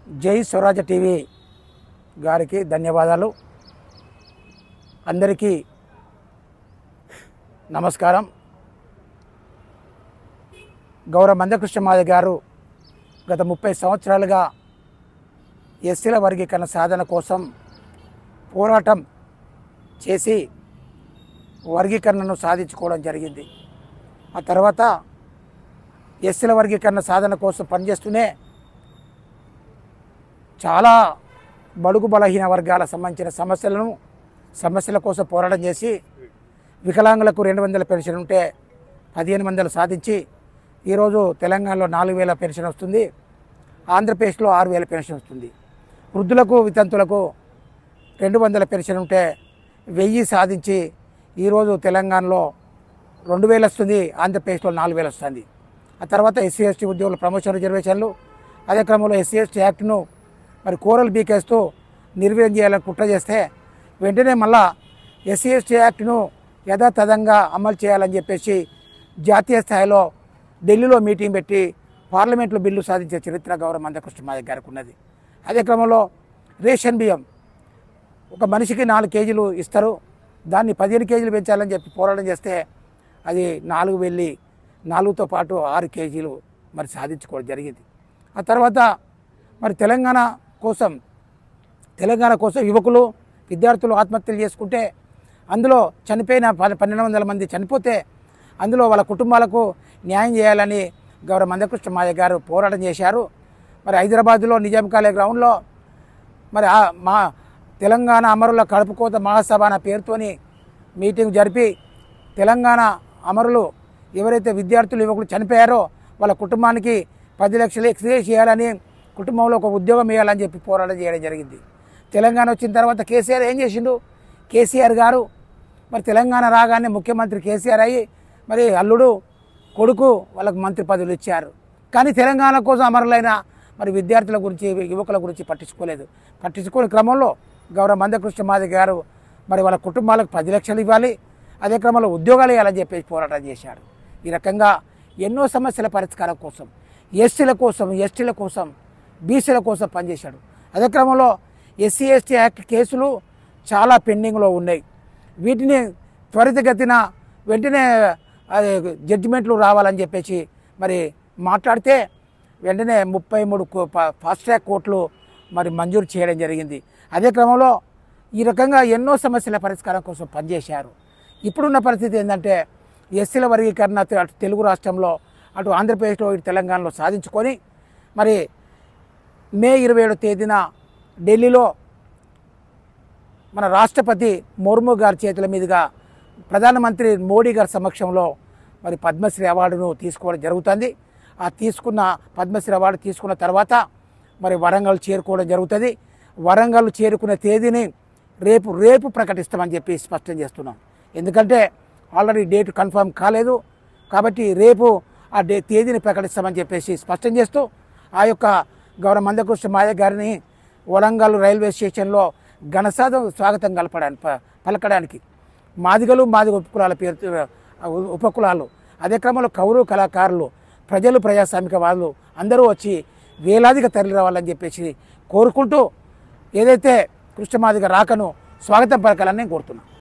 జై స్వరాజ్య టీవీ గారికి ధన్యవాదాలు. అందరికీ నమస్కారం. గౌరవ మందకృష్ణ మాదిగ గారు గత 30 సంవత్సరాలుగా ఎస్సీల వర్గీకరణ సాధన కోసం పోరాటం చేసి వర్గీకరణను సాధించుకోవడం జరిగింది. ఆ తర్వాత ఎస్సీల వర్గీకరణ సాధన కోసం పనిచేస్తూనే చాలా బడుగు బలహీన వర్గాల సంబంధించిన సమస్యల కోసం పోరాటం చేసి వికలాంగులకు 200 పెన్షన్ ఉంటే 1500 సాధించి ఈరోజు తెలంగాణలో 4000 పెన్షన్ వస్తుంది, ఆంధ్రప్రదేశ్లో 6000 పెన్షన్ వస్తుంది. వృద్ధులకు వితంతులకు 200 పెన్షన్ ఉంటే 1000 సాధించి ఈరోజు తెలంగాణలో 2000 వస్తుంది, ఆంధ్రప్రదేశ్లో 4000 వస్తుంది. ఆ తర్వాత ఎస్సీ ఎస్టీ ఉద్యోగుల ప్రమోషన్ రిజర్వేషన్లు, అదే క్రమంలో ఎస్సీ ఎస్టీ యాక్ట్ను మరి కోరలు బీకేస్తూ నిర్వీర్యం చేయాలని కుట్ర చేస్తే వెంటనే మళ్ళా ఎస్సీ ఎస్టీ యాక్ట్ను యథాతథంగా అమలు చేయాలని చెప్పేసి జాతీయ స్థాయిలో ఢిల్లీలో మీటింగ్ పెట్టి పార్లమెంట్లో బిల్లు సాధించే చరిత్ర గౌరవ మందకృష్ణ మాదిగ గారికి ఉన్నది. అదే క్రమంలో రేషన్ బియ్యం ఒక మనిషికి 4 కేజీలు ఇస్తారు, దాన్ని 15 కేజీలు పెంచాలని చెప్పి పోరాటం చేస్తే అది 4 వెళ్ళి 4తో పాటు 6 కేజీలు మరి సాధించుకోవడం జరిగింది. ఆ తర్వాత మరి తెలంగాణ కోసం యువకులు విద్యార్థులు ఆత్మహత్యలు చేసుకుంటే అందులో చనిపోయిన 1200 మంది చనిపోతే అందులో వాళ్ళ కుటుంబాలకు న్యాయం చేయాలని గౌరవ మందకృష్ణ మాదిగ గారు పోరాటం చేశారు. మరి హైదరాబాద్లో నిజాం కాలేజ్ గ్రౌండ్లో మరి మా తెలంగాణ అమరుల కడుపుకోత మహాసభ అనే పేరుతోని మీటింగ్ జరిపి తెలంగాణ అమరులు ఎవరైతే విద్యార్థులు యువకులు చనిపోయారో వాళ్ళ కుటుంబానికి 10 లక్షలు ఎక్స్గ్రేస్ చేయాలని, కుటుంబంలో ఒక ఉద్యోగం ఇవ్వాలని చెప్పి పోరాటం చేయడం జరిగింది. తెలంగాణ వచ్చిన తర్వాత కేసీఆర్ ఏం చేసిండు? కేసీఆర్ గారు మరి తెలంగాణ రాగానే ముఖ్యమంత్రి కేసీఆర్ అయ్యి మరి అల్లుడు కొడుకు వాళ్ళకు మంత్రి పదవులు ఇచ్చారు. కానీ తెలంగాణ కోసం అమరులైన మరి విద్యార్థుల గురించి యువకుల గురించి పట్టించుకోని క్రమంలో గౌరవ మందకృష్ణ మాదిగ గారు మరి వాళ్ళ కుటుంబాలకు 10 లక్షలు ఇవ్వాలి, అదే క్రమంలో ఉద్యోగాలు ఇవ్వాలని చెప్పేసి పోరాటం చేశాడు. ఈ రకంగా ఎన్నో సమస్యల పరిష్కారం కోసం ఎస్సీల కోసం, ఎస్టీల కోసం, బీసీల కోసం పనిచేశాడు. అదే క్రమంలో ఎస్సీ ఎస్టీ యాక్ట్ కేసులు చాలా పెండింగ్లో ఉన్నాయి. వీటిని త్వరితగతిన వెంటనే జడ్జిమెంట్లు రావాలని చెప్పేసి మరి మాట్లాడితే వెంటనే 33 ఫాస్ట్ ట్రాక్ కోర్టులు మరి మంజూరు చేయడం జరిగింది. అదే క్రమంలో ఈ రకంగా ఎన్నో సమస్యల పరిష్కారం కోసం పనిచేశారు. ఇప్పుడున్న పరిస్థితి ఏంటంటే ఎస్సీల వర్గీకరణ అటు తెలుగు రాష్ట్రంలో, అటు ఆంధ్రప్రదేశ్లో, ఇటు తెలంగాణలో సాధించుకొని మరి మే 27వ తేదీన ఢిల్లీలో మన రాష్ట్రపతి ముర్ము గారి చేతుల మీదుగా ప్రధానమంత్రి మోడీ గారి సమక్షంలో మరి పద్మశ్రీ అవార్డును తీసుకోవడం జరుగుతుంది. ఆ తీసుకున్న పద్మశ్రీ అవార్డు తీసుకున్న తర్వాత మరి వరంగల్ చేరుకోవడం జరుగుతుంది. వరంగల్ చేరుకునే తేదీని రేపు ప్రకటిస్తామని చెప్పి స్పష్టం చేస్తున్నాం. ఎందుకంటే ఆల్రెడీ డేట్ కన్ఫర్మ్ కాలేదు కాబట్టి రేపు ఆ తేదీని ప్రకటిస్తామని చెప్పేసి స్పష్టం చేస్తూ ఆ యొక్క గౌరవ మందకృష్ణ మాదిగ గారిని వరంగల్ రైల్వే స్టేషన్లో స్వాగతం పలకడానికి మాదిగలు, మాదిగ ఉపకులాలు, అదే క్రమంలో కౌరు కళాకారులు, ప్రజలు, ప్రజాస్వామిక వాళ్ళు అందరూ వచ్చి వేలాదిగా తరలి రావాలని చెప్పేసి కోరుకుంటూ ఏదైతే కృష్ణ మాదిగ రాకను స్వాగతం పలకాలని కోరుతున్నాను.